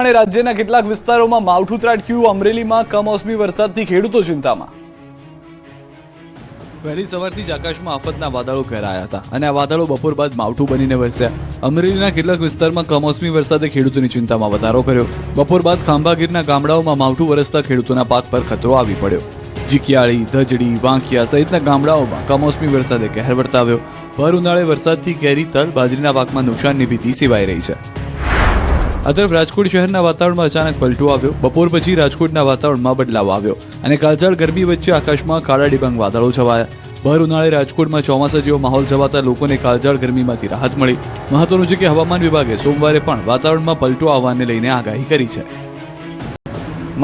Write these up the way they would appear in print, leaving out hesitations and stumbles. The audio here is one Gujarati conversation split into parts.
અને રાજ્યના કેટલાક વિસ્તારોમાં માવઠું ત્રાટક્યું. અમરેલીમાં કમોસમી વરસાદથી ખેડૂતો ચિંતામાં. વહેલી સવારથી જ આકાશમાં આફતના વાદળો ઘેરાયા હતા અને આ વાદળો બપોર બાદ માવઠું બનીને વરસ્યા. અમરેલીના કેટલાક વિસ્તારમાં કમોસમી વરસાદે ખેડૂતોની ચિંતામાં વધારો કર્યો. બપોર બાદ ખાંભાગીરના ગામડાઓમાં માવઠું વરસતા ખેડૂતોના પાક પર ખતરો આવી પડ્યો. જીકિયાળી, ધજડી, વાંકિયા સહિતના ગામડાઓમાં કમોસમી વરસાદે કહેર વર્તાવ્યો. ભર ઉનાળે વરસાદથી કેરી, તલ, બાજરીના પાકમાં નુકસાનની ભીતિ સેવાઈ રહી છે. આ તરફ રાજકોટ શહેરના વાતાવરણમાં અચાનક પલટો આવ્યો. બપોર પછી રાજકોટના વાતાવરણમાં બદલાવ આવ્યો અને કાળઝાળ ગરમી વચ્ચે આકાશમાં કાળા ડિબાંગ વાદળો છવાયા. ભર ઉનાળે રાજકોટમાં ચોમાસા જેવો માહોલ છવાતા લોકોને કાળઝાળ ગરમીમાંથી રાહત મળી. મહત્વનું છે કે હવામાન વિભાગે સોમવારે પણ વાતાવરણમાં પલટો આવવાને લઈને આગાહી કરી છે.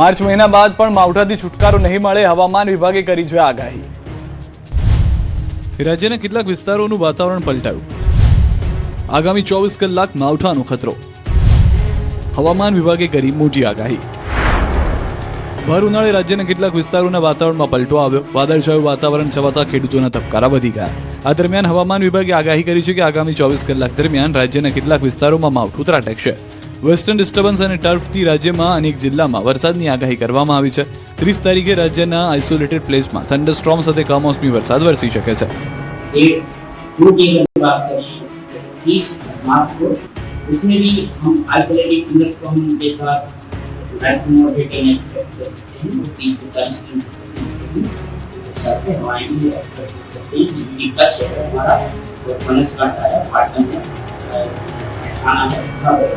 માર્ચ મહિના બાદ પણ માવઠાથી છુટકારો નહીં મળે, હવામાન વિભાગે કરી છે આગાહી. રાજ્યના કેટલાક વિસ્તારોનું વાતાવરણ પલટાયું. આગામી 24 કલાક માવઠાનો ખતરો. હવામાન વિભાગે કરી મોટી આગાહી. ભર ઉનાળે રાજ્યના કેટલાક વિસ્તારોના વાતાવરણમાં પલટો આવ્યો. વાદળછાયું વાતાવરણ છવાતા ખેડૂતોના ધબકારા વધી ગયા. આ દરમિયાન હવામાન વિભાગે આગાહી કરી છે કે આગામી 24 કલાક દરમિયાન રાજ્યના કેટલાક વિસ્તારોમાં માવઠું ત્રાટકશે. વેસ્ટર્ન ડિસ્ટર્બન્સ અને ટર્ફથી રાજ્યમાં અનેક જિલ્લામાં વરસાદની આગાહી કરવામાં આવી છે. 30 તારીખે રાજ્યના આઇસોલેટેડ પ્લેસમાં થંડરસ્ટોર્મ સાથે કમોસમી વરસાદ વરસી શકે છે. इसमें भी हम आइसोलेटेड थंडरस्टॉर्म के साथ लाइट मॉडरेट रेन एक्सपेक्ट कर सकते हैं. 30 से 40 किलोमीटर से हवाएं भी एक्सपेक्ट कर सकते हैं. जिसकी टच है हमारा वो बनासकांठा है, पाटन है, મહેસાણા है, सब है.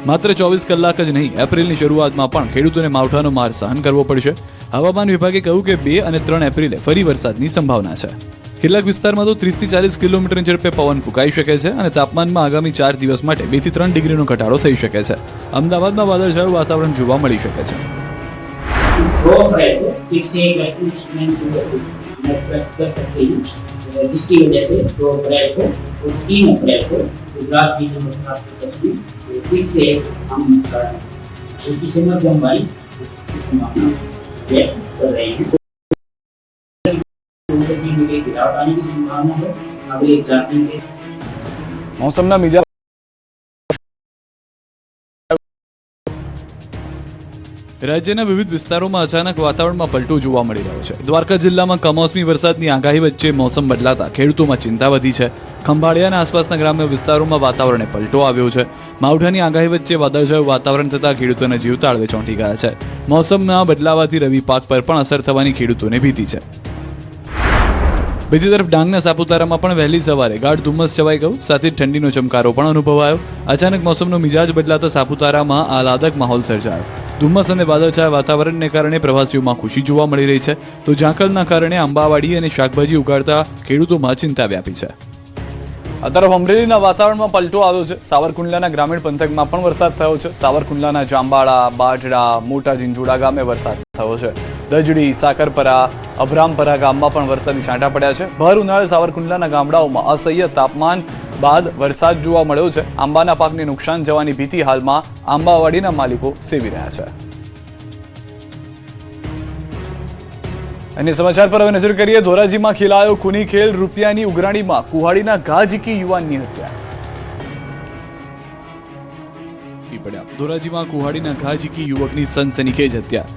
માત્ર 24 કલાક જ નહીં, એપ્રિલની શરૂઆતમાં પણ ખેડૂતોને માવઠાનો માર સહન કરવો પડશે. હવામાન વિભાગે કહ્યું કે 2 અને 3 એપ્રિલે ફરી વરસાદની સંભાવના છે. કેટલાક વિસ્તારમાં તો 30 થી 40 કિલોમીટરની ઝડપે પવન ફૂંકાઈ શકે છે અને તાપમાનમાં આગામી 4 દિવસ માટે 2 થી 3 ડિગ્રીનો ઘટાડો થઈ શકે છે. અમદાવાદમાં વાદળછાયું વાતાવરણ જોવા મળી શકે છે. जिसकी वजह से 2 अप्रैल को और 3 अप्रैल को गुजरात की जो फिर से हम से मध्यम बारिश की संभावना व्यक्त कर रहे हैं. मौसमના મિજાજ. રાજ્યના વિવિધ વિસ્તારોમાં અચાનક વાતાવરણમાં પલટો જોવા મળી રહ્યો છે. દ્વારકા જિલ્લામાં કમોસમી વરસાદની આગાહી વચ્ચે મોસમ બદલાતા ખેડૂતોમાં ચિંતા વધી છે. ખંભાળિયાના આસપાસના ગ્રામ્ય વિસ્તારોમાં વાતાવરણે પલટો આવ્યો છે. માવઠાની આગાહી વચ્ચે વાદળછાયું વાતાવરણ થતાં ખેડૂતોના જીવ તાળવે ચોંટી ગયા છે. મોસમમાં બદલાવાથી રવિ પાક પર પણ અસર થવાની ખેડૂતોને ભીતિ છે. બીજી તરફ ડાંગના સાપુતારામાં પણ વહેલી સવારે ગાઢ ધુમ્મસ છવાઈ ગયું. સાથે જ ઠંડીનો ચમકારો પણ અનુભવાયો. અચાનક મોસમનો મિજાજ બદલાતા સાપુતારામાં આહલાદક માહોલ સર્જાયો. ધુમ્મસ અને વાદળછાયા વાતાવરણને કારણે પ્રવાસીઓમાં ખુશી જોવા મળી રહી છે, તો ઝાંખલના કારણે આંબાવાડી અને શાકભાજી ઉગાડતા ખેડૂતોમાં ચિંતા વ્યાપી છે. આ તરફ અમરેલીના વાતાવરણમાં પલટો આવ્યો છે. સાવરકુંડલાના ગ્રામીણ પંથકમાં પણ વરસાદ થયો છે. સાવરકુંડલાના જાંબાળા, બાજડા, મોટા ઝીંઝુડા ગામે વરસાદ થયો છે. દજડી, સાકરપરા, અભરામપરા ગામમાં પણ વરસાદી છાંટા પડ્યા છે. ભર ઉનાળે સાવરકુંડલાના ગામડાઓમાં અસહ્ય તાપમાન બાદ વરસાદ જોવા મળ્યો છે. આંબાના પાકને નુકસાન જવાની ભીતિ હાલમાં આંબાવાડીના માલિકો સેવી રહ્યા છે. અન્ય સમાચાર પર હવે નજર કરીએ. ધોરાજીમાં ખેલાયો ખૂની ખેલ. રૂપિયાની ઉઘરાણીમાં કુહાડીના ઘા ઝીકી યુવાનની હત્યા. ધોરાજીમાં કુહાડીના ઘા ઝીકી યુવકની સનસનીખેજ હત્યા.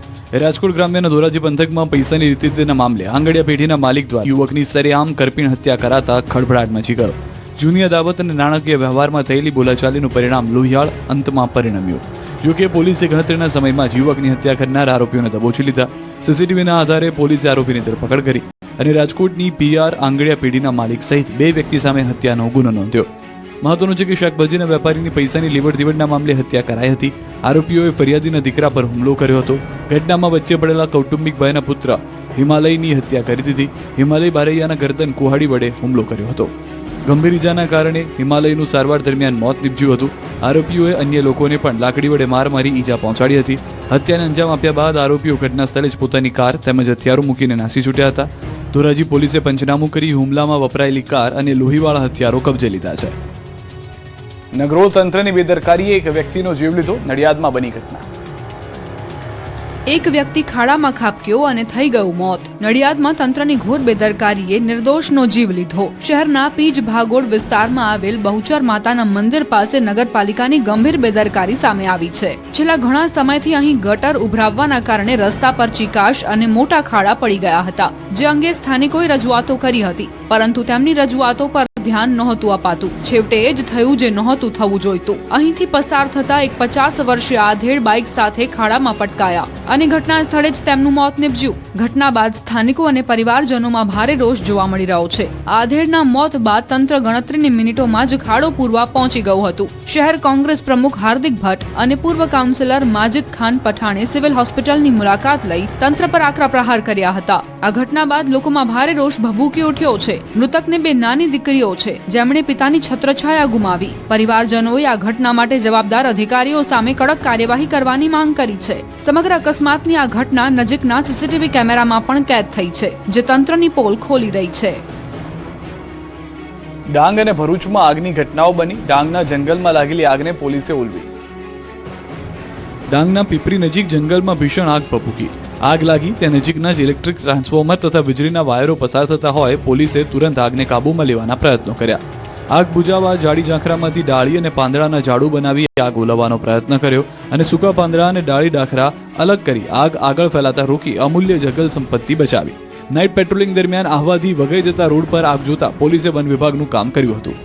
રાજકોટ ગ્રામ્યના ધોરાજી પંથકમાં પૈસાની રીતના મામલે આંગડિયા પેઢીના માલિક દ્વારા યુવકની સરેઆમ કરપીણ હત્યા કરાતા ખળભળાટ મચી ગયો. જૂની અદાવત અને નાણાકીય વ્યવહારમાં થયેલી બોલાચાલીનું પરિણામ લોહિયાળ અંતમાં પરિણમ્યું. જોકે પોલીસે ગણતરીના સમયમાં જ યુવકની હત્યા કરનાર આરોપીઓને દબોચી લીધા. સીસીટીવીના આધારે પોલીસે આરોપીની ધરપકડ કરી અને રાજકોટની પીઆર આંગડિયા પેઢીના માલિક સહિત 2 વ્યક્તિ સામે હત્યાનો ગુનો નોંધ્યો. મહત્વનું છે કે શાકભાજીના વેપારીની પૈસાની લેવડ દેવડના મામલે હત્યા કરાઈ હતી. આરોપીઓએ ફરિયાદીના દીકરા પર હુમલો કર્યો હતો. ઘટનામાં વચ્ચે પડેલા કૌટુંબિક ભાઈના પુત્ર હિમાલયની હત્યા કરી દીધી. હિમાલય બારૈયાના ગરદન કુહાડી વડે હુમલો કર્યો હતો. ગંભીર ઇજાના કારણે હિમાલયનું સારવાર દરમિયાન મોત નીપજ્યું હતું. આરોપીઓએ અન્ય લોકોને પણ લાકડી વડે માર મારી ઈજા પહોંચાડી હતી. હત્યાને અંજામ આપ્યા બાદ આરોપીઓ ઘટના સ્થળે જ પોતાની કાર તેમજ હથિયારો મૂકીને નાસી છૂટ્યા હતા. ધોરાજી પોલીસે પંચનામું કરી હુમલામાં વપરાયેલી કાર અને લોહીવાળા હથિયારો કબજે લીધા છે. નગરોળ તંત્રની બેદરકારીએ એક વ્યક્તિનો જીવ લીધો. નડિયાદમાં બની ઘટના. એક વ્યક્તિ ખાડામાં ખાબક્યો અને થઈ ગયું મોત. નડિયાદમાં તંત્રની ઘોર બેદરકારીએ નિર્દોષનો જીવ લીધો. શહેરના પીજ ભાગોળ વિસ્તારમાં આવેલ બહુચર માતાના મંદિર પાસે નગરપાલિકાની ગંભીર બેદરકારી સામે આવી છે. છેલ્લા ઘણા સમયથી અહીં ગટર ઉભરાવવાના કારણે રસ્તા પર ચીકાશ અને મોટા ખાડા પડી ગયા હતા, જે અંગે સ્થાનિકોએ રજૂઆતો કરી હતી, પરંતુ તેમની રજૂઆતો પર ધ્યાન નહોતું અપાતું. છેવટે એ જ થયું જે નહોતું થવું જોઈતું. અહીંથી પસાર થતા એક 50 વર્ષીય આધેડ બાઇક સાથે ખાડામાં પટકાયા અને ઘટના સ્થળે જ તેમનું મોત નીપજ્યું. ઘટના બાદ સ્થાનિકો અને પરિવારજનોમાં ભારે રોષ જોવા મળી રહ્યો છે. આધેડના મોત બાદ તંત્ર ગણતરીની મિનિટોમાં જ ખાડો પૂરવા પહોંચી ગયું હતું. શહેર કોંગ્રેસ પ્રમુખ હાર્દિક ભટ્ટ અને પૂર્વ કાઉન્સિલર માજિદ ખાન પઠાણે સિવિલ હોસ્પિટલની મુલાકાત લઈ તંત્ર પર આકરા પ્રહાર કર્યા હતા. આ ઘટના બાદ લોકોમાં ભારે રોષ ભભૂકી ઉઠ્યો છે. મૃતકને 2 નાની દીકરીઓ છે, જેમણે પિતાની છત્રછાયા ગુમાવી. પરિવારજનોએ આ ઘટના માટે જવાબદાર અધિકારીઓ સામે કડક કાર્યવાહી કરવાની માંગ કરી છે. સમગ્ર અકસ્માતની આ ઘટના નજીકના સીસીટીવી કેમેરામાં પણ કેદ થઈ છે, જે તંત્રની પોલ ખોલી રહી છે. ડાંગ અને ભરૂચમાં આગની ઘટનાઓ બની. ડાંગના જંગલમાં લાગેલી આગને પોલીસે ઉલવી. ડાંગના પીપરી નજીક જંગલમાં ભીષણ આગ ભભૂકી. આગ લાગી તે નજીકના જ ઇલેક્ટ્રિક ટ્રાન્સફોર્મર તથા વીજળીના વાયરો પસાર થતા હોય પોલીસે તુરંત આગને કાબૂમાં લેવાના પ્રયત્નો કર્યા. આગ બુઝાવવા જાડી ઝાંખરામાંથી ડાળી અને પાંદડાના ઝાડુ બનાવી આગ ઓલવવાનો પ્રયત્ન કર્યો અને સૂકા પાંદડા અને ડાળી ડાખરા અલગ કરી આગ આગળ ફેલાતા રોકી અમૂલ્ય જંગલ સંપત્તિ બચાવી. નાઇટ પેટ્રોલિંગ દરમિયાન આહવાથી વઘઈ જતા રોડ પર આગ જોતા પોલીસે વન વિભાગનું કામ કર્યું હતું.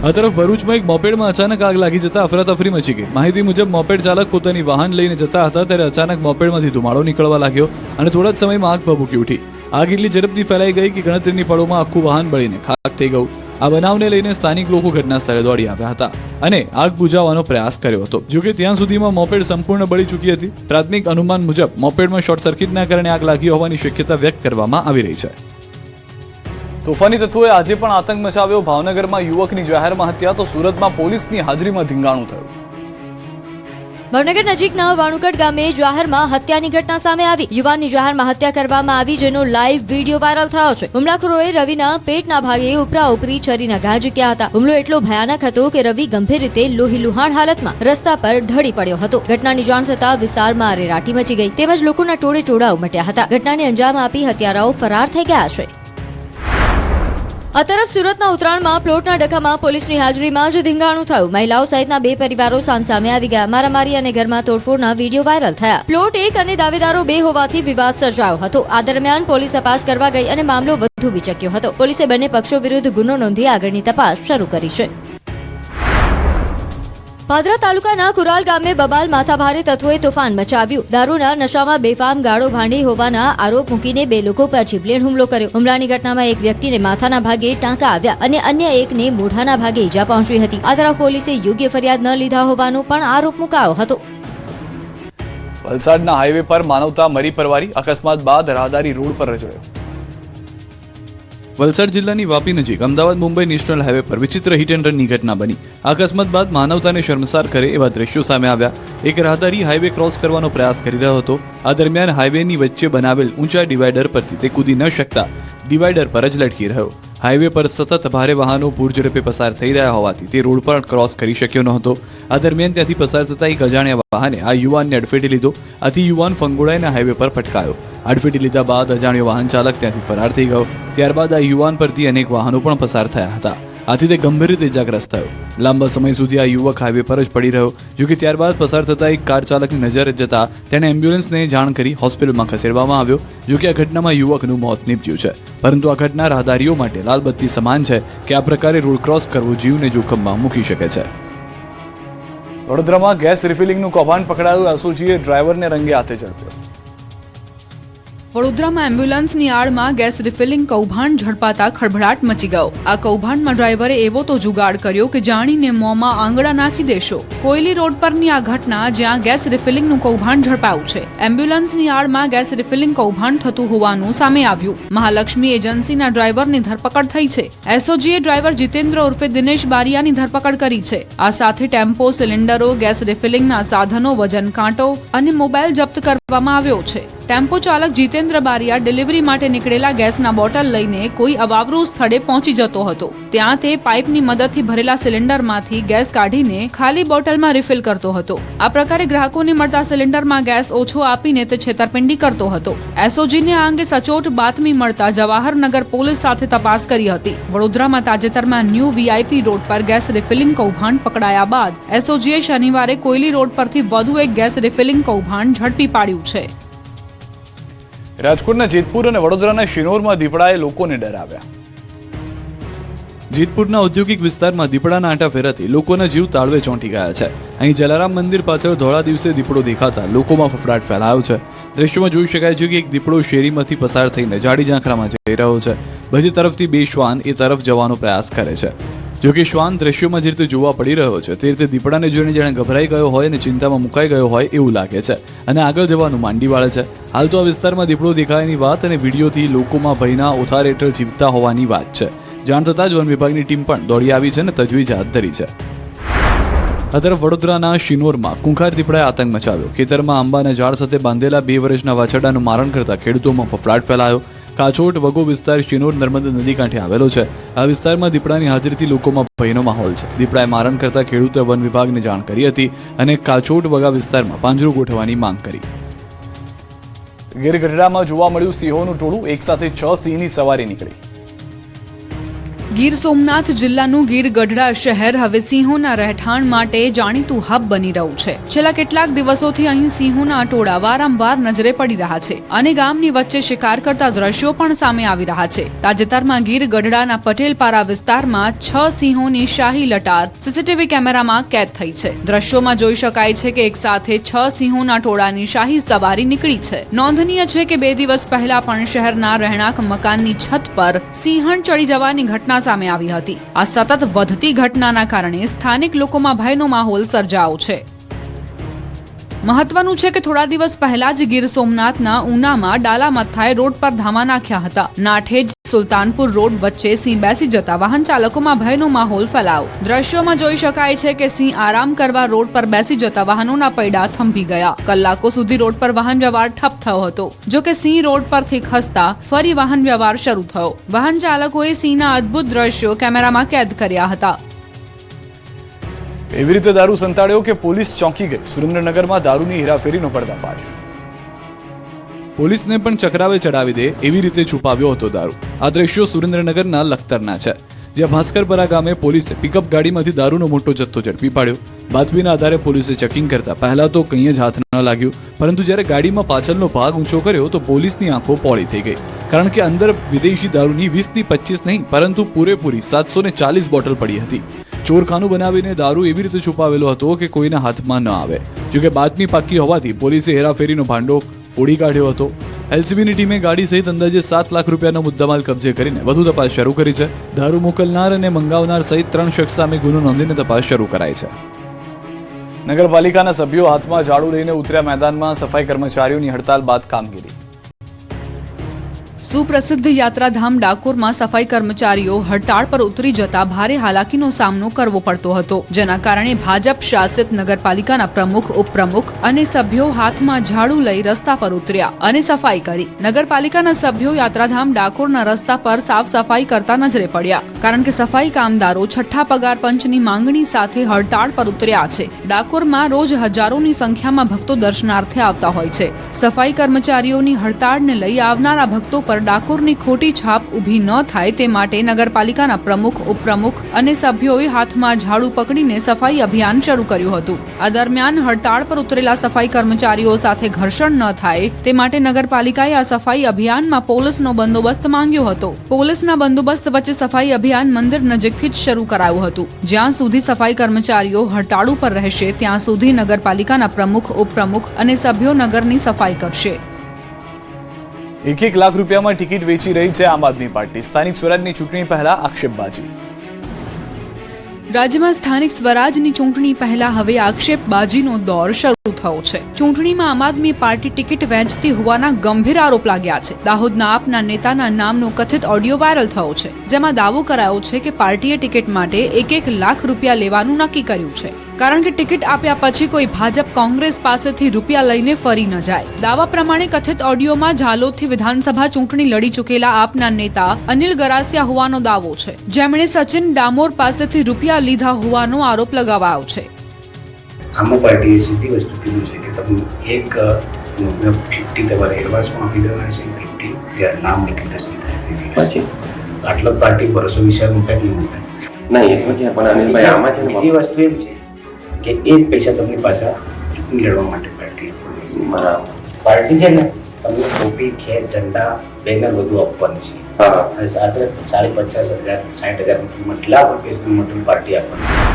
આ તરફ ભરૂચમાં એક મોપેડમાં અચાનક આગ લાગી જતા અફરાતફરી મચી ગઈ. માહિતી મુજબ મોપેડ ચાલક પોતાની વાહન લઈને જતા હતા ત્યારે અચાનક મોપેડમાંથી ધુમાડો નીકળવા લાગ્યો અને થોડા જ સમયમાં આગ ભભૂકી ઉઠી. આગ એટલી ઝડપથી ફેલાઈ ગઈ કે ગણતરીની પળોમાં આખું વાહન બળીને ખાક થઈ ગયું. આ બનાવને લઈને સ્થાનિક લોકો ઘટના સ્થળે દોડી આવ્યા હતા અને આગ બુઝાવવાનો પ્રયાસ કર્યો હતો. જોકે ત્યાં સુધીમાં મોપેડ સંપૂર્ણ બળી ચૂકી હતી. પ્રાથમિક અનુમાન મુજબ મોપેડમાં શોર્ટ સર્કિટના કારણે આગ લાગી હોવાની શક્યતા વ્યક્ત કરવામાં આવી રહી છે. તોફાની તત્વોએ આજે પણ આતંક મચાવ્યો. ભાવનગરમાં યુવકની જાહેરમાં હત્યા તો સુરતમાં પોલીસની હાજરીમાં ધીંગાણું થયું. ભાવનગર નજીકના વાણુકટ ગામે જાહેરમાં હત્યાની ઘટના સામે આવી. યુવાનની જાહેરમાં હત્યા કરવામાં આવી, જેનો લાઈવ વિડીયો વાયરલ થયો છે. હુમલાખોરોએ રવિના પેટના ભાગે ઉપરા ઉપરી છરીના ઘા ઝૂક્યા હતા. હુમલો એટલો ભયાનક હતો કે રવિ ગંભીર રીતે લોહીલુહાણ હાલતમાં રસ્તા પર ઢળી પડ્યો હતો. ઘટનાની જાણ થતાં વિસ્તારમાં અરેરાટી મચી ગઈ, તેમજ લોકોના ટોળે ટોળા ઉમટ્યા હતા. ઘટનાને અંજામ આપી હત્યારાઓ ફરાર થઈ ગયા છે. આ તરફ સુરતના ઉત્તરાયણમાં પ્લોટના ડખામાં પોલીસની હાજરીમાં જ ધીંગાણું થયું. મહિલાઓ સહિતના 2 પરિવારો સામસામે આવી ગયા. મારામારી અને ઘરમાં તોડફોડના વિડીયો વાયરલ થયા. પ્લોટ 1 અને દાવેદારો 2 હોવાથી વિવાદ સર્જાયો હતો. આ દરમિયાન પોલીસ તપાસ કરવા ગઈ અને મામલો વધુ વિચક્યો હતો. પોલીસે બંને પક્ષો વિરુદ્ધ ગુનો નોંધી આગળની તપાસ શરૂ કરી છે. પાદરા તાલુકાના કુરાલ ગામે બબાલ માથાભારે તત્વોએ તોફાન મચાવ્યું. દારૂના નશામાં બેફામ ગાળો ભાંડી હોવાના આરોપ મૂકીને 2 લોકો પર જીવલેણ હુમલો કર્યો. હુમલાની ઘટનામાં એક વ્યક્તિને માથાના ભાગે ટાંકા આવ્યા અને અન્ય એકને મોઢાના ભાગે ઈજા પહોંચી હતી. આ તરફ પોલીસે યોગ્ય ફરિયાદ ન લીધા હોવાનો પણ આરોપ મુકાયો હતો. વલસાડના હાઈવે પર માનવતા મરી પરવારી. અકસ્માત બાદ રાહદારી રોડ પર રજળ્યો. વલસાડ જિલ્લાની વાપી નજીક અમદાવાદ મુંબઈ નેશનલ હાઈવે પર વિચિત્ર હિટ એન્ડ રનની ઘટના બની. અકસ્માત બાદ માનવતાને શર્મસાર કરે એવા દ્રશ્યો સામે આવ્યા. એક રાહદારી હાઈવે ક્રોસ કરવાનો પ્રયાસ કરી રહ્યો હતો. આ દરમિયાન હાઈવેની વચ્ચે બનાવેલ ઊંચા ડિવાઈડર પરથી તે કૂદી ન શકતા ડિવાઈડર પર જ લટકી રહ્યો. હાઈવે પર સતત ભારે વાહનો પૂરઝડપે પસાર થઈ રહ્યા હોવાથી તે રોડ પર ક્રોસ કરી શક્યો નહોતો. આ દરમિયાન ત્યાંથી પસાર થતા એક અજાણ્યા વાહને આ યુવાનને અડફેટી લીધો. આથી યુવાન ફંગોળાઈને હાઈવે પર પટકાયો. અડફેટી લીધા બાદ અજાણ્યો વાહન ચાલક ત્યાંથી ફરાર થઈ ગયો. ત્યારબાદ આ યુવાન પરથી અનેક વાહનો પણ પસાર થયા હતા. આથી તે ગંભીર રીતે ઇજાગ્રસ્ત થયો. લાંબા સમય સુધી આ યુવક હાઈવે પર જ પડી રહ્યો. જોકે ત્યારબાદ પસાર થતા એક કાર ચાલકની નજરે જતા તેણે એમ્બ્યુલન્સને જાણ કરી હોસ્પિટલમાં ખસેડવામાં આવ્યો. જોકે આ ઘટનામાં યુવકનું મોત નીપજ્યું છે. પરંતુ આ ઘટના રાહદારીઓ માટે લાલબત્તી સમાન છે કે આ પ્રકારે રોડ ક્રોસ કરવો જીવને જોખમમાં મૂકી શકે છે. વડોદરામાં ગેસ રિફિલિંગનું કૌભાંડ પકડાયું. એસઓજીએ ડ્રાઈવરને રંગે હાથે ઝડપ્યો. વડોદરામાં એમ્બ્યુલન્સની આડમાં ગેસ રિફિલિંગ કૌભાંડ ઝડપાતા ખળભળાટ મચી ગયો. આ કૌભાંડમાં ડ્રાઈવરે એવો તો જુગાડ કર્યો કે જાણીને મોંમાં આંગળા નાખી દેશો. કોયલી રોડ પરની આ ઘટના જ્યાં ગેસ રિફિલિંગનું કૌભાંડ ઝડપાયું છે. એમ્બ્યુલન્સની આડમાં ગેસ રિફિલિંગ કૌભાંડ થતું હોવાનું સામે આવ્યું. મહાલક્ષ્મી એજન્સીના ડ્રાઈવરની ધરપકડ થઈ છે. એસઓજીએ ડ્રાઈવર જીતેન્દ્ર ઉર્ફે દિનેશ બારિયાની ધરપકડ કરી છે. આ સાથે ટેમ્પો, સિલિન્ડરો, ગેસ રિફિલિંગના સાધનો, વજન કાંટો અને મોબાઈલ જપ્ત કરવામાં આવ્યો છે. ટેમ્પો ચાલક જીતેન્દ્ર બારિયા ડિલિવરી માટે નીકળેલા ગેસના બોટલ લઈને કોઈ અવાવરૂ સ્થળે પહોંચી જતો હતો. ત્યાં તે પાઇપની મદદથી ભરેલા સિલિન્ડરમાંથી ગેસ કાઢીને ખાલી બોટલમાં રિફિલ કરતો હતો. આ પ્રકારે ગ્રાહકોને મળતા સિલિન્ડરમાં ગેસ ઓછો આપીને તે છેતરપિંડી કરતો હતો. એસઓજીને આ અંગે સચોટ બાતમી મળતા જવાહરનગર પોલીસ સાથે તપાસ કરી હતી. વડોદરામાં તાજેતરમાં ન્યૂ વીઆઈપી રોડ પર ગેસ રિફિલિંગ કૌભાંડ પકડાયા બાદ એસઓજીએ શનિવારે કોયલી રોડ પરથી વધુ એક ગેસ રિફિલિંગ કૌભાંડ ઝડપી પાડ્યું છે. રાજકોટના જેતપુર અને વડોદરાના શિનોરમાં દીપડાએ લોકોને ડરાવ્યા. જેતપુરના ઔદ્યોગિક વિસ્તારમાં દીપડાના આંટા ફેરાથી લોકોના જીવ તાળવે ચોંટી ગયા છે. અહીં જલારામ મંદિર પાછળ ધોળા દિવસે દીપડો દેખાતા લોકોમાં ફફડાટ ફેલાયો છે. દ્રશ્યોમાં જોઈ શકાય છે કે એક દીપડો શેરીમાંથી પસાર થઈને જાડી ઝાંખરામાં જઈ રહ્યો છે. બીજી તરફથી બે શ્વાન એ તરફ જવાનો પ્રયાસ કરે છે. જો કે શ્વાન દ્રશ્યોમાં જે રીતે જોવા પડી રહ્યો છે તે રીતે દીપડાને જોઈને જાણે ગભરાઈ ગયો હોય અને ચિંતામાં મુકાઈ ગયો હોય એવું લાગે છે અને આગળ જવાનું માંડી વાળે છે. હાલ તો આ વિસ્તારમાં દીપડો દેખાયાની વાત અને વિડીયોથી લોકોમાં ભયના ઓથાર હેઠળ જીવતા હોવાની વાત છે. જાણ થતાં જ વન વિભાગની ટીમ પણ દોડી આવી છે અને તજવીજ હાથ ધરી છે. આ તરફ વડોદરાના શિનોરમાં કુંખાર દીપડાએ આતંક મચાવ્યો. ખેતરમાં આંબાના ઝાડ સાથે બાંધેલા 2 વર્ષના વાછરડાનું મારણ કરતા ખેડૂતોમાં ફફડાટ ફેલાયો. કાછોટ વગો વિસ્તાર શિનોર નર્મદા નદી કાંઠે આવેલો છે. આ વિસ્તારમાં દીપડાની હાજરીથી લોકોમાં ભયનો માહોલ છે. દીપડાએ મારણ કરતા ખેડૂતોએ વન વિભાગને જાણ કરી હતી અને કાછોટ વગા વિસ્તારમાં પાંજરું ગોઠવવાની માંગ કરી. ગીર ગઢડામાં જોવા મળ્યું સિંહોનું ટોળું. એક સાથે 6 સિંહની સવારી નીકળી. ગીર સોમનાથ જિલ્લાનું ગીર ગઢડા શહેર હવે સિંહોના રહેઠાણ માટે જાણીતું હબ બની રહ્યું છે. છેલ્લા કેટલાક દિવસોથી અહીં સિંહોના ટોળા વારંવાર નજરે પડી રહ્યા છે અને ગામની વચ્ચે શિકાર કરતા દ્રશ્યો પણ સામે આવી રહ્યા છે. તાજેતરમાં ગીર ગઢડાના પટેલપારા વિસ્તારમાં 6 સિંહોની શાહી લટાર સીસીટીવી કેમેરામાં કેદ થઈ છે. દ્રશ્યોમાં જોઈ શકાય છે કે એક સાથે 6 સિંહોના ટોળાની શાહી સવારી નીકળી છે. નોંધનીય છે કે 2 દિવસ પહેલા પણ શહેરના રહેણાંક મકાનની છત પર સિંહણ ચડી જવાની ઘટના સામે આવી હતી. આ સતત વધતી ઘટનાના કારણે સ્થાનિક લોકોમાં ભયનો માહોલ સર્જાયો છે. મહત્વનું છે કે થોડા દિવસ પહેલા જ ગીર સોમનાથના ઉનામાં ડાલા મથાએ રોડ પર ધામા નાખ્યા હતા. નાઠેજ સુલતાનપુર રોડ વચ્ચે સિંહ બેસી જતા વાહન ચાલકોમાં ભયનો માહોલ ફેલાયો. દ્રશ્યોમાં જોઈ શકાય છે કે સિંહ આરામ કરવા રોડ પર બેસી જતા વાહનોના પૈડા થંભી ગયા. કલાકો સુધી રોડ પર વાહન વ્યવહાર ઠપ થયો હતો. જો કે સિંહ રોડ પરથી ખસતા ફરી વાહન વ્યવહાર શરૂ થયો. વાહન ચાલકોએ સિંહના અદ્ભુત દ્રશ્યો કેમેરામાં કેદ કર્યા હતા. એવી રીતે દારૂ સંતાડ્યો કે પોલીસ ચોંકી ગઈ. સુરેન્દ્રનગરમાં દારૂની હેરાફેરીનો પર્દાફાશ. પોલીસને પણ ચક્રાવે ચડાવી દે એવી રીતે છુપાવ્યો હતો દારૂ. આ દ્રશ્યો સુરેન્દ્રનગરના લખતરના છે, જ્યાં ભાસ્કરપરા ગામે પોલીસે પિકઅપ ગાડીમાંથી દારૂનો મોટો જથ્થો ઝડપી પાડ્યો. બાતમીના આધારે પોલીસે ચેકિંગ કરતા પહેલા તો કંઈ જ હાથ ન લાગ્યું, પરંતુ જ્યારે ગાડીમાં પાછળનો ભાગ ઊંચો કર્યો તો પોલીસની આંખો પોળી થઈ ગઈ. કારણ કે અંદર વિદેશી દારૂની 20 થી 25 નહીં પરંતુ પૂરેપૂરી 740 બોટલ પડી હતી. ચોરખાનું બનાવીને દારૂ એવી રીતે છુપાવેલો હતો કે કોઈના હાથમાં ન આવે. જોકે બાતમી પાકી હોવાથી પોલીસે હેરાફેરીનો ભાંડો ફોડી કાઢ્યો હતો. એલસીબીની ટીમે ગાડી સહિત અંદાજે 7 લાખ રૂપિયાનો મુદ્દામાલ કબજે કરીને વધુ તપાસ શરૂ કરી છે. દારૂ મોકલનાર અને મંગાવનાર સહિત 3 શખ્સ સામે ગુનો નોંધીને તપાસ શરૂ કરાઈ છે. નગરપાલિકાના સભ્યો હાથમાં ઝાડુ લઈને ઉતર્યા મેદાનમાં. સફાઈ કર્મચારીઓની હડતાલ બાદ કામગીરી. સુપ્રસિદ્ધ યાત્રાધામ ડાકોરમાં સફાઈ કર્મચારીઓ હડતાળ પર ઉતરી જતા ભારે હાલાકીનો સામનો કરવો પડતો હતો, જેના કારણે ભાજપ શાસિત નગરપાલિકાના પ્રમુખ, ઉપપ્રમુખ અને સભ્યો હાથમાં ઝાડુ લઈ રસ્તા પર ઉતર્યા અને સફાઈ કરી. નગરપાલિકાના સભ્યો યાત્રાધામ ડાકોરના રસ્તા પર સાફ સફાઈ કરતા નજરે પડ્યા, કારણ કે સફાઈ કામદારો છઠ્ઠા પગાર પંચની માંગણી સાથે હડતાળ પર ઉતર્યા છે. ડાકોરમાં રોજ હજારોની સંખ્યામાં ભક્તો દર્શનાર્થે આવતા હોય છે. સફાઈ કર્મચારીઓની હડતાળને લઈ આવનારા ભક્તો પર ડાકોરની ખોટી છાપ ઊભી ન થાય તે માટે નગરપાલિકાના પ્રમુખ, ઉપપ્રમુખ અને સભ્યોએ હાથમાં ઝાડુ પકડીને સફાઈ અભિયાન શરૂ કર્યું હતું. આ દરમિયાન હડતાળ પર ઉતરેલા સફાઈ કર્મચારીઓ સાથે ઘર્ષણ ન થાય તે માટે નગરપાલિકાએ આ સફાઈ અભિયાનમાં પોલીસનો બંદોબસ્ત માંગ્યો હતો. પોલીસના બંદોબસ્ત વચ્ચે સફાઈ અભિયાન મંદિર નજીકથી જ શરૂ કરાયું હતું. જ્યાં સુધી સફાઈ કર્મચારીઓ હડતાળ ઉપર રહેશે ત્યાં સુધી નગરપાલિકાના પ્રમુખ, ઉપપ્રમુખ અને સભ્યો નગરની સફાઈ કરશે. 1 લાખ રૂપિયામાં ટિકિટ વેચી રહી છે આમ આદમી પાર્ટી. સ્થાનિક સ્વરાજની ચૂંટણી પહેલા આક્ષેપબાજી. રાજ્યમાં સ્થાનિક સ્વરાજની ચૂંટણી પહેલા હવે આક્ષેપબાજીનો દોર શરૂ થયો છે. ચૂંટણીમાં આમ આદમી પાર્ટી ટિકિટ વહેંચતી હોવાના ગંભીર આરોપ લાગ્યા છે. દાહોદના આપના નેતાના નામનો કથિત ઓડિયો વાયરલ થયો છે, જેમાં દાવો કરાયો છે કે પાર્ટીએ ટિકિટ માટે 1 લાખ રૂપિયા લેવાનું નક્કી કર્યું છે. કારણ કે ટિકિટ આપ્યા પછી કોઈ ભાજપ કોંગ્રેસ પાસેથી રૂપિયા લઈને ફરી ન જાય. દાવા પ્રમાણે કથિત ઓડિયોમાં ઝાલોદથી વિધાનસભા ચૂંટણી લડી ચૂકેલા આપના નેતા અનિલ ગરાસિયા હોવાનો દાવો છે, જેમણે સચિન ડામોર પાસેથી રૂપિયા લીધા હોવાનો આરોપ લગાવાયો છે. આમ પાર્ટીએ સીધી વસ્તુ કીધું છે કે તમે એક 50 તમારે એડવાન્સમાં આપી દેવાના છે, 50 જ્યારે નામ નીકળી જશે પછી આટલો પાર્ટી ભરોસો વિશે મોટા નહીં મોટા નહીં એટલું છે. પણ અનિલભાઈ આમાં છે ને બીજી વસ્તુ એમ છે કે એ જ પૈસા તમને પાછા ચૂંટણી લડવા માટે પાર્ટી છે ને તમને ટોપી ખેત ઝંડા બેનર બધું આપવાનું છે. હા અને સાથે 50,000 60,000 લાખ રૂપિયા મોટી પાર્ટી આપવાની.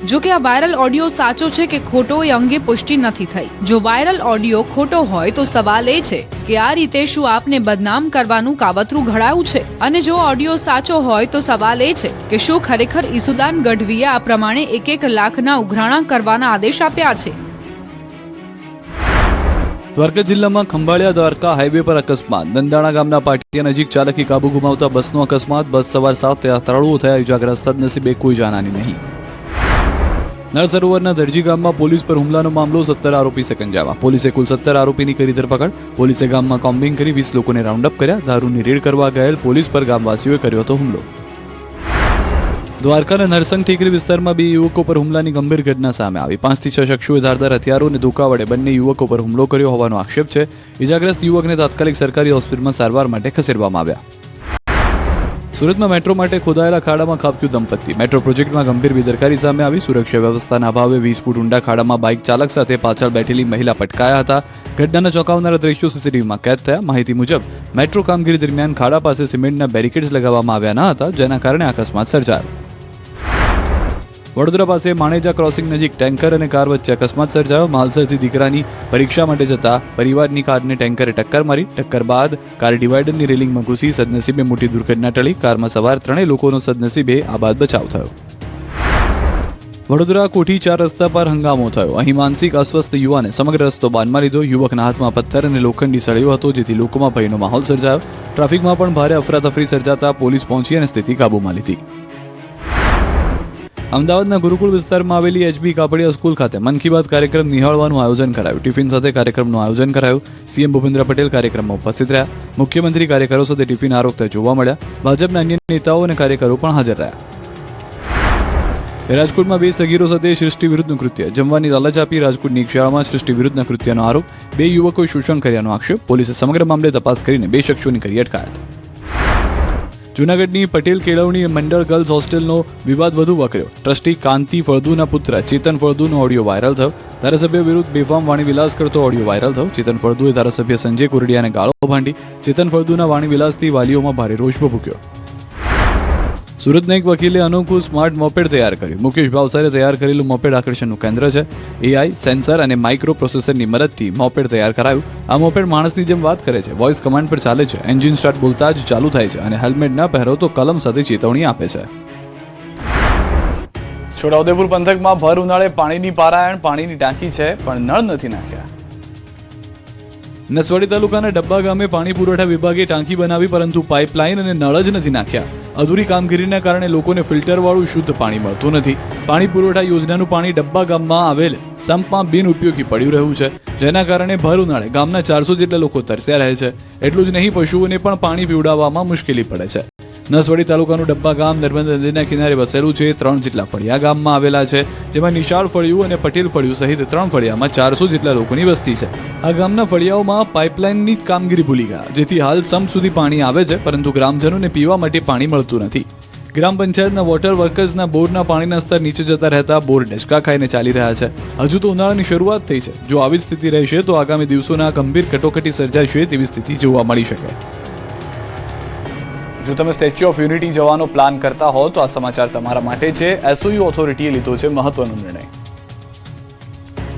જો કે આ વાયરલ ઓડિયો સાચો છે કે ખોટો એ અંગે પુષ્ટિ નથી થઈ. જો વાયરલ ઓડિયો ખોટો હોય તો સવાલ એ છે કે આ રીતે શું આપને બદનામ કરવાનું કાવતરું ઘડાયું છે? અને જો ઓડિયો સાચો હોય તો સવાલ એ છે કે શું ખરેખર ઈસુદાન ગઢવીએ આ પ્રમાણે 1 લાખના ઉઘરાણા કરવાના આદેશ આપ્યા છે? દ્વારકા જિલ્લામાં ખંભાળિયા દ્વારકા હાઈવે પર અકસ્માત. દંદાણા ગામના પાટિયા નજીક ચાલકી કાબુ ગુમાવતા બસનો અકસ્માત. બસ સવાર 7 તરણું થયા. ઇજાગ્રસ્ત સદનસીબે કોઈ જાનહાની નહીં. નળ સરોવરના દરજી ગામમાં પોલીસ પર હુમલાનો મામલો. 17 આરોપી સકંજામાં. પોલીસે કુલ 17 આરોપીની કરી ધરપકડ. પોલીસે ગામમાં કોમ્બિંગ કરી 20 લોકોને રાઉન્ડ અપ કર્યા. દારૂની રેડ કરવા ગયેલ પોલીસ પર ગામવાસીઓએ કર્યો હતો હુમલો. દ્વારકાના નરસંગ ટેકરી વિસ્તારમાં 2 યુવકો પર હુમલાની ગંભીર ઘટના સામે આવી. 5 થી 6 શખ્સોએ ધારદાર હથિયારો અને ધોકા વડે બંને યુવકો પર હુમલો કર્યો હોવાનો આક્ષેપ છે. ઇજાગ્રસ્ત યુવકને તાત્કાલિક સરકારી હોસ્પિટલમાં સારવાર માટે ખસેડવામાં આવ્યા. સુરતમાં મેટ્રો માટે ખોદાયેલા ખાડામાં ખાબક્યું દંપતી. મેટ્રો પ્રોજેક્ટમાં ગંભીર બેદરકારી સામે આવી. સુરક્ષા વ્યવસ્થાના અભાવે 20 ફૂટ ઊંડા ખાડામાં બાઇક ચાલક સાથે પાછળ બેઠેલી મહિલા પટકાયા હતા. ઘટનાના ચોંકાવનારા દ્રશ્યો સીસીટીવીમાં કેદ થયા. માહિતી મુજબ મેટ્રો કામગીરી દરમિયાન ખાડા પાસે સિમેન્ટના બેરિકેડ્સ લગાવવામાં આવ્યા ન હતા, જેના કારણે અકસ્માત સર્જાયો. વડોદરા પાસે માણેજા ક્રોસિંગ નજીક ટેન્કર અને કાર વચ્ચે અકસ્માત સર્જાયો. માલસરથી દીકરાની પરીક્ષા માટે જતા પરિવારની કારને ટેન્કરે ટક્કર મારી. ટક્કર બાદ કાર ડિવાઈડરની રેલિંગમાં ઘૂસી. સદનસીબે મોટી દુર્ઘટના ટળી. કારમાં સવાર 3 લોકોનો સદનસીબે આબાદ બચાવ થયો. વડોદરા કોઠી 4 રસ્તા પર હંગામો થયો. અહીં માનસિક અસ્વસ્થ યુવાને સમગ્ર રસ્તો બાનમાં લીધો. યુવકના હાથમાં પથ્થર અને લોખંડી સળિયો હતો, જેથી લોકોમાં ભયનો માહોલ સર્જાયો. ટ્રાફિકમાં પણ ભારે અફરાતફરી સર્જાતા પોલીસ પહોંચી અને સ્થિતિ કાબૂમાં લીધી. અમદાવાદના ગુરુકુળ વિસ્તારમાં આવેલી એચબી કાપડિયા સ્કૂલ ખાતે મન કી બાત કાર્યક્રમ નિહાળવાનું આયોજન કરાયું. ટિફિન સાથે કાર્યક્રમનું આયોજન કરાયું. સીએમ ભૂપેન્દ્ર પટેલ કાર્યક્રમમાં ઉપસ્થિત રહ્યા. મુખ્યમંત્રી કાર્યકરો સાથે ટિફિન આરોગતા જોવા મળ્યા. ભાજપના અન્ય નેતાઓ અને કાર્યકરો પણ હાજર રહ્યા. રાજકોટમાં 2 સગીરો સાથે સૃષ્ટિ વિરુદ્ધનું કૃત્ય. જમવાની લાલચ આપી રાજકોટની એક શાળામાં સૃષ્ટિ વિરુદ્ધના કૃત્યનો આરોપ. 2 યુવકોએ શોષણ કર્યાનો આક્ષેપ. પોલીસે સમગ્ર મામલે તપાસ કરીને 2 શખ્સોની કરી અટકાયત. જૂનાગઢની પટેલ કેળવણી મંડળ ગર્લ્સ હોસ્ટેલનો વિવાદ વધુ વકર્યો. ટ્રસ્ટી કાંતિ ફળદુના પુત્ર ચેતન ફળદુનો ઓડિયો વાયરલ થયો. ધારાસભ્ય વિરુદ્ધ બેફામ વાણીવિલાસ કરતો ઓડિયો વાયરલ થયો. ચેતન ફળદુએ ધારાસભ્ય સંજય કોરડિયાને ગાળો ભાંડી. ચેતન ફળદુના વાણીવિલાસથી વાલીઓમાં ભારે રોષ ભભૂક્યો. સુરતના એક વકીલે અનોખું સ્માર્ટ મોપેડ તૈયાર કર્યું. મુકેશ ભાવસારે તૈયાર કરેલું મોપેડ આકર્ષણનું કેન્દ્ર છે. એઆઈ સેન્સર અને માઇક્રો પ્રોસેસરની મદદથી મોપેડ તૈયાર કરાયું. આ મોપેડ માણસની જેમ વાત કરે છે, વોઇસ કમાન્ડ પર ચાલે છે, એન્જિન સ્ટાર્ટ બોલતા જ ચાલુ થાય છે અને હેલ્મેટ ન પહેરો તો કલમ સાથે ચેતવણી આપે છે. છોટાઉદેપુર પંથકમાં ભર ઉનાળે પાણીની પારાયણ. પાણીની ટાંકી છે પણ નળ નથી નાખ્યા. નસવાડી તાલુકાના ડબ્બા ગામે પાણી પુરવઠા વિભાગે ટાંકી બનાવી, પરંતુ પાઇપલાઇન અને નળ જ નથી નાખ્યા. અધૂરી કામગીરીના કારણે લોકોને ફિલ્ટરવાળું શુદ્ધ પાણી મળતું નથી. પાણી પુરવઠા યોજનાનું પાણી ડબ્બા ગામમાં આવેલ સંપમાં બિનઉપયોગી પડ્યું રહ્યું છે, જેના કારણે ભર ઉનાળે ગામના 400 જેટલા લોકો તરસ્યા રહે છે. એટલું જ નહીં, પશુઓને પણ પાણી પીવડાવવામાં મુશ્કેલી પડે છે. નસવાડી તાલુકાનું ડબ્બા ગામ નર્મદા નદીના કિનારે વસેલું છે. 3 જેટલા ફળિયા ગામમાં આવેલા છે, જેમાં નિશાળ ફળિયું અને પટેલ ફળિયું સહિત 3 ફળિયામાં 400 જેટલા લોકોની વસ્તી છે. આ ગામના ફળિયાઓમાં પાઇપલાઇનની જ કામગીરી ભૂલી ગયા, જેથી હાલ સંપ સુધી પાણી આવે છે, પરંતુ ગ્રામજનોને પીવા માટે પાણી મળતું નથી. ગ્રામ પંચાયતના વોટર વર્કર્સના બોરના પાણીના સ્તર નીચે જતા રહેતા બોર ડેસકા ખાઈને ચાલી રહ્યા છે. હજુ તો ઉનાળાની શરૂઆત થઈ છે. જો આવી સ્થિતિ રહેશે તો આગામી દિવસોના ગંભીર કટોકટી સર્જાશે તેવી સ્થિતિ જોવા મળી શકે. જો તમે સ્ટેચ્યુ ઓફ યુનિટી જવાનો પ્લાન કરતા હો તો આ સમાચાર તમારા માટે છે. એસઓયુ ઓથોરિટીએ લીધો છે મહત્વનો નિર્ણય.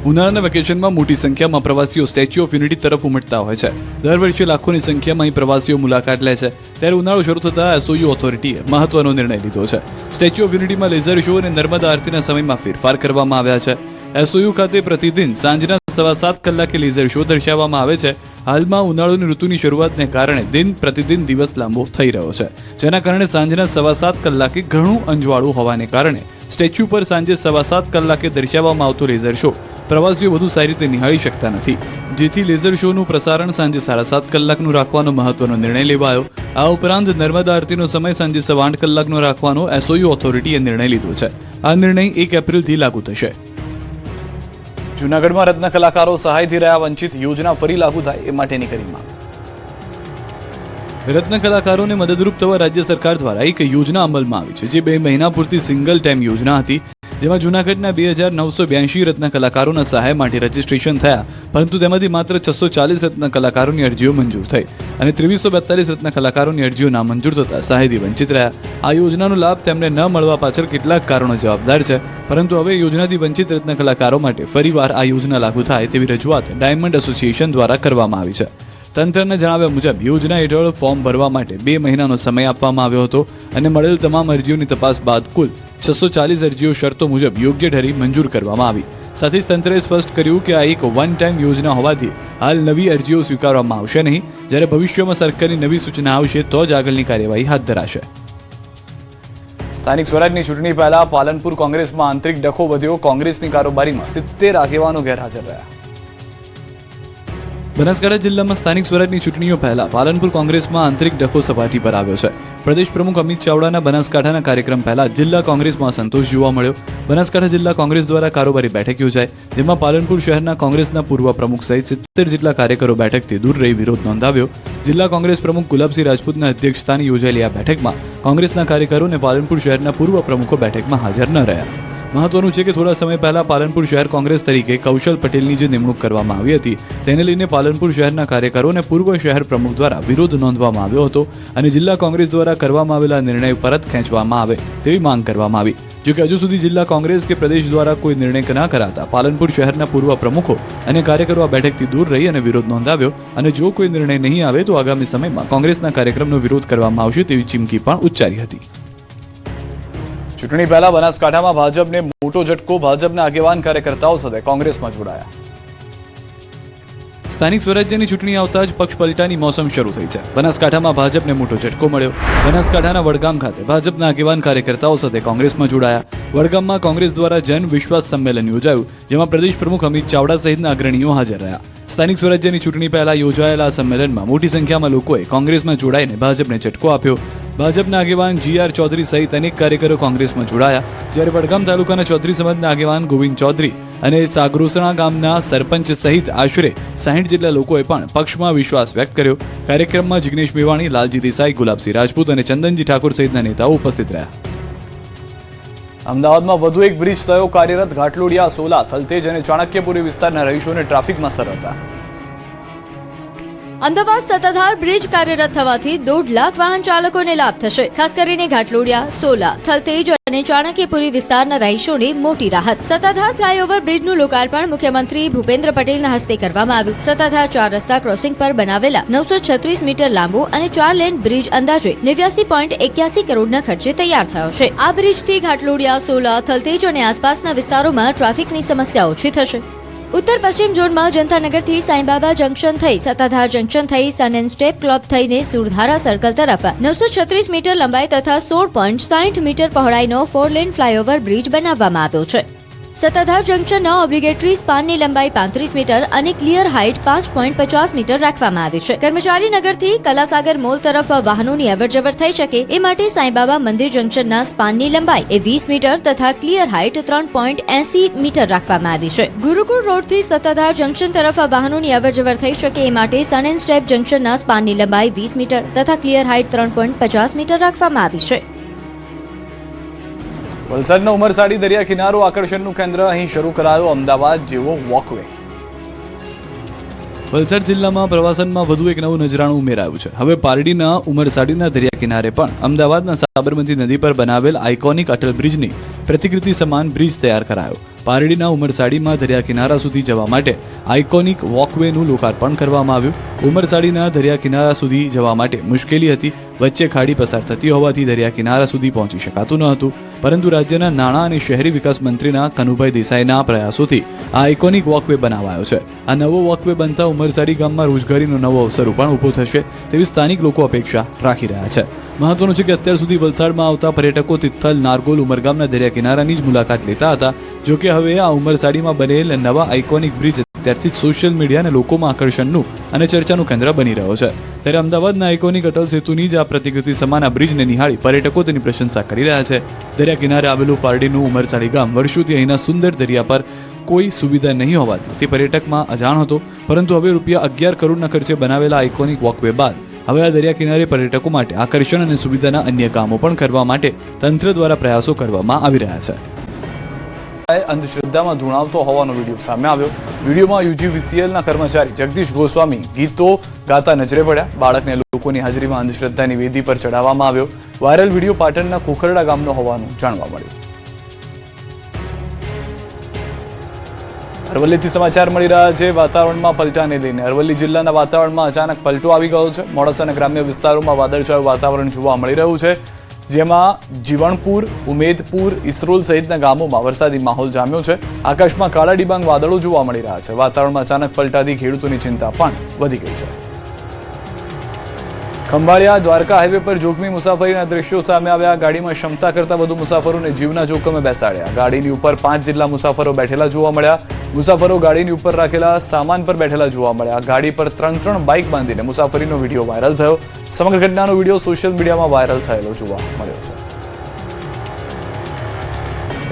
ઉનાળાના વેકેશનમાં મોટી સંખ્યામાં પ્રવાસીઓ સ્ટેચ્યુ ઓફ યુનિટી તરફ ઉમટતા હોય છે. દર વર્ષે લાખોની સંખ્યામાં અહીં પ્રવાસીઓ મુલાકાત લે છે. ત્યારે ઉનાળો શરૂ થતાં એસઓયુ ઓથોરિટીએ મહત્વનો નિર્ણય લીધો છે. સ્ટેચ્યુ ઓફ યુનિટીમાં લેઝર શો અને નર્મદા આરતીના સમયમાં ફેરફાર કરવામાં આવ્યા છે. એસઓયુ ખાતે પ્રતિદિન સાંજના 7.25 કલાકે લેઝર શો દર્શાવવામાં આવે છે. હાલમાં ઉનાળાની ઋતુની શરૂઆતને કારણે દિન પ્રતિદિન દિવસ લાંબો થઈ રહ્યો છે, જેના કારણે સાંજના 7.25 કલાકે ઘણું અંજવાળું હોવાને કારણે સ્ટેચ્યુ પર સાંજે 7.25 કલાકે દર્શાવવામાં આવતો લેઝર શો પ્રવાસીઓ વધુ સારી રીતે નિહાળી શકતા નથી, જેથી લેઝર શોનું પ્રસારણ સાંજે 7.5 કલાકનું રાખવાનો મહત્વનો નિર્ણય લેવાયો. આ ઉપરાંત નર્મદા આરતીનો સમય સાંજે 8.15 કલાકનો રાખવાનો એસઓયુ ઓથોરિટીએ નિર્ણય લીધો છે. આ નિર્ણય 1 એપ્રિલથી લાગુ થશે. જૂનાગઢમાં રત્ન કલાકારો સહાયથી રહ્યા વંચિત, યોજના ફરી લાગુ થાય એ માટેની કરી માંગ. રત્ન કલાકારોને મદદરૂપ થવા રાજ્ય સરકાર દ્વારા એક યોજના અમલમાં આવી છે, જે 2 મહિના પૂરતી સિંગલ ટાઈમ યોજના હતી, જેમાં જૂનાગઢના 2982 રત્ન કલાકારોના સહાય માટે રજીસ્ટ્રેશન થયા, પરંતુ તેમાંથી માત્ર 640 રત્ન કલાકારોની અરજીઓ મંજૂર થઈ અને 2342 રત્ન કલાકારોની અરજીઓ નામંજૂર થતા સહાયથી વંચિત રહ્યા. આ યોજનાનો લાભ તેમને ન મળવા પાછળ કેટલાક કારણો જવાબદાર છે, પરંતુ હવે યોજનાથી વંચિત રત્ન કલાકારો માટે ફરીવાર આ યોજના લાગુ થાય તેવી રજૂઆત ડાયમંડ એસોસિએશન દ્વારા કરવામાં આવી છે. તંત્રના જણાવ્યા મુજબ યોજના હેઠળ ફોર્મ ભરવા માટે 2 મહિનાનો સમય આપવામાં આવ્યો હતો અને મળેલ તમામ અરજીઓની તપાસ બાદ કુલ 640 અરજીઓ શરતો મુજબ યોગ્ય ઠરી મંજૂર કરવામાં આવી. સાથે જ તંત્રએ સ્પષ્ટ કર્યું કે આ એક વન ટાઈમ યોજના હોવાથી હાલ નવી અરજીઓ સ્વીકારવામાં આવશે નહીં. જ્યારે ભવિષ્યમાં સરકારની નવી સૂચના આવશે તો જ આગળની કાર્યવાહી હાથ ધરાશે. સ્થાનિક સ્વરાજની ચૂંટણી પહેલા પાલનપુર કોંગ્રેસમાં આંતરિક ડખો વધ્યો. કોંગ્રેસની કારોબારીમાં 70 આગેવાનો ગેરહાજર રહ્યા. બનાસકાંઠા જિલ્લામાં સ્થાનિક સ્વરાજની ચૂંટણીઓ પહેલા પાલનપુર કોંગ્રેસમાં આંતરિક ડખો સપાટી પર આવ્યો છે. પ્રદેશ પ્રમુખ અમિત ચાવડાના બનાસકાંઠાના કાર્યક્રમ પહેલા જિલ્લા કોંગ્રેસમાં સંતોષ જોવા મળ્યો. બનાસકાંઠા જિલ્લા કોંગ્રેસ દ્વારા કારોબારી બેઠક યોજાઈ, જેમાં પાલનપુર શહેરના કોંગ્રેસના પૂર્વ પ્રમુખ સહિત 70 જેટલા કાર્યકરો બેઠકથી દૂર રહી વિરોધ નોંધાવ્યો. જિલ્લા કોંગ્રેસ પ્રમુખ ગુલાબસિંહ રાજપૂતના અધ્યક્ષસ્થાને યોજાયેલી આ બેઠકમાં કોંગ્રેસના કાર્યકરો અને પાલનપુર શહેરના પૂર્વ પ્રમુખો બેઠકમાં હાજર ન રહ્યા. મહત્વનું છે કે થોડા સમય પહેલા પાલનપુર શહેર કોંગ્રેસ તરીકે કૌશલ પટેલની જે નિમણૂક કરવામાં આવી હતી, તેને લઈને પાલનપુર શહેરના કાર્યકરો અને પૂર્વ શહેર પ્રમુખ દ્વારા વિરોધ નોંધવામાં આવ્યો હતો અને જિલ્લા કોંગ્રેસ દ્વારા કરવામાં આવેલા નિર્ણય પરત ખેંચવામાં આવે તેવી માંગ કરવામાં આવી. જોકે હજુ સુધી જિલ્લા કોંગ્રેસ કે પ્રદેશ દ્વારા કોઈ નિર્ણય ન કરાતા પાલનપુર શહેરના પૂર્વ પ્રમુખો અને કાર્યકરો આ બેઠકથી દૂર રહી અને વિરોધ નોંધાવ્યો અને જો કોઈ નિર્ણય નહીં આવે તો આગામી સમયમાં કોંગ્રેસના કાર્યક્રમનો વિરોધ કરવામાં આવશે તેવી ચીમકી પણ ઉચ્ચારી હતી. ચૂંટણી પહેલા બનાસકાંઠામાં ભાજપને મોટો ઝટકો. ભાજપના આગેવાન કાર્યકર્તાઓ સાથે કોંગ્રેસમાં જોડાયા. સ્થાનિક સ્વરાજ્યની ચૂંટણી આવતા જ પક્ષ પલટાની મોસમ શરૂ થઈ છે. બનાસકાંઠામાં ભાજપને મોટો ઝટકો મળ્યો. બનાસકાંઠાના વડગામ ખાતે ભાજપના આગેવાન કાર્યકર્તાઓ સાથે કોંગ્રેસમાં જોડાયા. વડગામમાં કોંગ્રેસ દ્વારા જન વિશ્વાસ સંમેલન યોજાયું, જેમાં પ્રદેશ પ્રમુખ અમિત ચાવડા સહિતના અગ્રણીઓ હાજર રહ્યા. સ્થાનિક સ્વરાજ્યની ચૂંટણી પહેલા યોજાયેલા સંમેલનમાં મોટી સંખ્યામાં લોકોએ કોંગ્રેસમાં જોડાઈને ભાજપને ઝટકો આપ્યો. ભાજપના આગેવાન GR ચૌધરી સહિત અનેક કાર્યકરો કોંગ્રેસમાં જોડાયા, જ્યારે વડગામ તાલુકાના ચૌધરી સમાજના આગેવાન ગોવિંદ ચૌધરી અને સાગરોસણા ગામના સરપંચ સહિત આશરે 60 જેટલા લોકોએ પણ પક્ષમાં વિશ્વાસ વ્યક્ત કર્યો. કાર્યક્રમમાં જિગ્નેશ મેવાણી, લાલજી દેસાઈ, ગુલાબસિંહ રાજપૂત અને ચંદનજી ઠાકોર સહિતના નેતાઓ ઉપસ્થિત રહ્યા. અમદાવાદમાં વધુ એક બ્રિજ થયો કાર્યરત. ઘાટલોડિયા, સોલા, થલતેજ અને ચાણક્યપુરી વિસ્તારના રહીશોને ટ્રાફિકમાં સરળતા. અમદાવાદ સત્તાધાર બ્રિજ કાર્યરત થવાથી 1.5 લાખ વાહન ચાલકોને લાભ થશે. ખાસ કરીને ઘાટલોડિયા, સોલા, થલતેજ અને ચાણક્યપુરી વિસ્તારના રહીશોને મોટી રાહત. સત્તાધાર ફ્લાયઓવર બ્રિજનું લોકાર્પણ મુખ્યમંત્રી ભૂપેન્દ્ર પટેલના હસ્તે કરવામાં આવ્યું. સત્તાધાર 4 રસ્તા ક્રોસિંગ પર બનાવેલા 936 મીટર લાંબો અને 4 લેન બ્રિજ અંદાજે 89.81 કરોડના ખર્ચે તૈયાર થયો છે. આ બ્રિજથી ઘાટલોડિયા, સોલા, થલતેજ અને આસપાસના વિસ્તારોમાં ટ્રાફિકની સમસ્યા ઓછી થશે. ઉત્તર પશ્ચિમ ઝોનમાં જનતાનગરથી સાંઈબાબા જંકશન થઈ, સત્તાધાર જંકશન થઈ, સન એન્ડ સ્ટેપ ક્લબ થઈને સુરધારા સર્કલ તરફ 936 મીટર લંબાઈ તથા 16.60 મીટર પહોળાઈનો 4 લેન ફ્લાયઓવર બ્રિજ બનાવવામાં આવ્યો છે. સત્તાધાર જંકશનના ઓબ્લિગેટરી સ્પાનની લંબાઈ 35 મીટર અને ક્લિયર હાઇટ 5.50 મીટર રાખવામાં આવી છે. કર્મચારી નગરથી કલાસાગર મોલ તરફ વાહનોની અવરજવર થઈ શકે એ માટે સાંઈબાબા મંદિર જંકશનના સ્પાનની લંબાઈ 20 મીટર તથા ક્લિયર હાઇટ 3.80 મીટર રાખવામાં આવી છે. ગુરુકુળ રોડથી સત્તાધાર જંકશન તરફ વાહનોની અવરજવર થઈ શકે એ માટે સન એન્ડ સ્ટેપ જંકશનના સ્પાનની લંબાઈ 20 મીટર તથા ક્લિયર હાઇટ 3.50 મીટર રાખવામાં આવી છે. વલસાડનો ઉમરસાડી દરિયા કિનારો આકર્ષણનું કેન્દ્ર. અહીં શરૂ કરાયો અમદાવાદ જેવો વોકવે. વલસાડ જિલ્લામાં પ્રવાસનમાં વધુ એક નવું નજરાણું ઉમેરાયું છે. હવે પારડીના ઉમરસાડીના દરિયા કિનારે પણ અમદાવાદના સાબરમતી નદી પર બનાવેલ આઇકોનિક અટલ બ્રિજની પ્રતિકૃતિ સમાન બ્રિજ તૈયાર કરાયો. પારડીના ઉમરસાડીમાં દરિયા કિનારા સુધી જવા માટે આઇકોનિક વોકવેનું લોકાર્પણ કરવામાં આવ્યું. ઉમરસાડીના દરિયા કિનારા સુધી જવા માટે મુશ્કેલી હતી. વચ્ચે ખાડી પસાર થતી હોવાથી દરિયા કિનારા સુધી પહોંચી શકાતું ન હતું, પરંતુ રાજ્યના નાણાં અને શહેરી વિકાસ મંત્રીના કનુભાઈ દેસાઈના પ્રયાસોથી આ આઇકોનિક વોકવે બનાવાયો છે. આ નવો વોકવે બનતા ઉમરસાડી ગામમાં રોજગારીનો નવો અવસર પણ ઊભો થશે તેવી સ્થાનિક લોકો અપેક્ષા રાખી રહ્યા છે. મહત્વનું છે કે અત્યાર સુધી વલસાડમાં આવતા પર્યટકો તિથલ, નારગોલ, ઉમરગામના દરિયા કિનારાની જ મુલાકાત લેતા હતા. જો કે હવે આ ઉમરસાડીમાં બનેલ નવા આઇકોનિક બ્રિજ ત્યારથી જ સોશિયલ મીડિયા અને લોકોમાં આકર્ષણનું અને ચર્ચાનું કેન્દ્ર બની રહ્યો છે. ત્યારે અમદાવાદના આઇકોનિક અટલ સેતુની જ આ પ્રતિકૃતિ સમાન આ બ્રિજને નિહાળી પર્યટકો તેની પ્રશંસા કરી રહ્યા છે. દરિયા કિનારે આવેલું પારડીનું ઉમરસાડી ગામ વર્ષોથી અહીંના સુંદર દરિયા પર કોઈ સુવિધા નહીં હોવાથી તે પર્યટકમાં અજાણ હતો, પરંતુ હવે ₹11 કરોડના ખર્ચે બનાવેલા આઇકોનિક વોકવે બાદ હવે આ દરિયા કિનારે પર્યટકો માટે આકર્ષણ અને સુવિધાના અન્ય કામો પણ કરવા માટે તંત્ર દ્વારા પ્રયાસો કરવામાં આવી રહ્યા છે. અંધશ્રદ્ધામાં ધૂણાવતો હોવાનો વિડીયો સામે આવ્યો. વિડીયોમાં UGVCLના કર્મચારી જગદીશ ગોસ્વામી ગીતો ગાતા નજરે પડ્યા. બાળકને લોકોની હાજરીમાં અંધશ્રદ્ધાની વેદી પર ચડાવવામાં આવ્યો. વાયરલ વિડીયો પાટણના ખોખરડા ગામનો હોવાનું જાણવા મળ્યું. અરવલ્લીથી સમાચાર મળી રહ્યા છે વાતાવરણમાં પલટાને લઈને. અરવલ્લી જિલ્લાના વાતાવરણમાં અચાનક પલટો આવી ગયો છે. મોડાસાના ગ્રામ્ય વિસ્તારોમાં વાદળછાયું વાતાવરણ જોવા મળી રહ્યું છે, જેમાં જીવણપુર, ઉમેદપુર, ઇસરોલ સહિતના ગામોમાં વરસાદી માહોલ જામ્યો છે. આકાશમાં કાળા ડિબાંગ વાદળો જોવા મળી રહ્યા છે. વાતાવરણમાં અચાનક પલટાથી ખેડૂતોની ચિંતા પણ વધી ગઈ છે. ખંભાળિયા દ્વારકા હાઈવે પર જોખમી મુસાફરીના દ્રશ્યો સામે આવ્યા. ગાડીમાં ક્ષમતા કરતાં વધુ મુસાફરોને જીવના જોખમે બેસાડ્યા. ગાડીની ઉપર 5 જેટલા મુસાફરો બેઠેલા જોવા મળ્યા. મુસાફરો ગાડીની ઉપર રાખેલા સામાન પર બેઠેલા જોવા મળ્યા. ગાડી પર 3 બાઇક બાંધીને મુસાફરીનો વિડીયો વાયરલ થયો. સમગ્ર ઘટનાનો વિડીયો સોશિયલ મીડિયામાં વાયરલ થયેલો જોવા મળ્યો છે.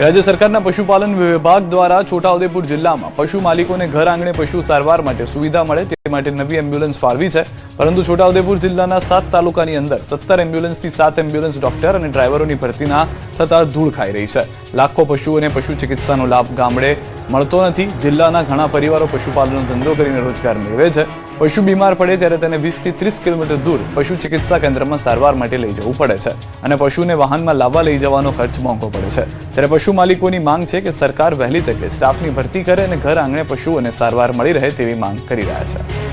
રાજ્ય સરકારના પશુપાલન વિભાગ દ્વારા છોટાઉદેપુર જિલ્લામાં પશુ માલિકોને ઘર આંગણે પશુ સારવાર માટે સુવિધા મળે તે માટે નવી એમ્બ્યુલન્સ ફાળવી છે, પરંતુ છોટાઉદેપુર જિલ્લાના 7 તાલુકાની અંદર 17 એમ્બ્યુલન્સથી 7 એમ્બ્યુલન્સ ડોક્ટર અને ડ્રાઈવરોની ભરતીના થતા ધૂળ ખાઈ રહી છે. લાખો પશુઓને પશુ ચિકિત્સાનો લાભ ગામડે મળતો નથી. જિલ્લાના ઘણા પરિવારો પશુપાલનનો ધંધો કરીને રોજગાર મેળવે છે. પશુ બીમાર પડે ત્યારે તેને 20 થી 30 કિલોમીટર દૂર પશુ ચિકિત્સા કેન્દ્રમાં સારવાર માટે લઈ જવું પડે છે અને પશુને વાહનમાં લાવવા લઈ જવાનો ખર્ચ મોંઘો પડે છે. ત્યારે પશુ માલિકોની માંગ છે કે સરકાર વહેલી તકે સ્ટાફની ભરતી કરે અને ઘર આંગણે પશુઓને સારવાર મળી રહે તેવી માંગ કરી રહ્યા છે.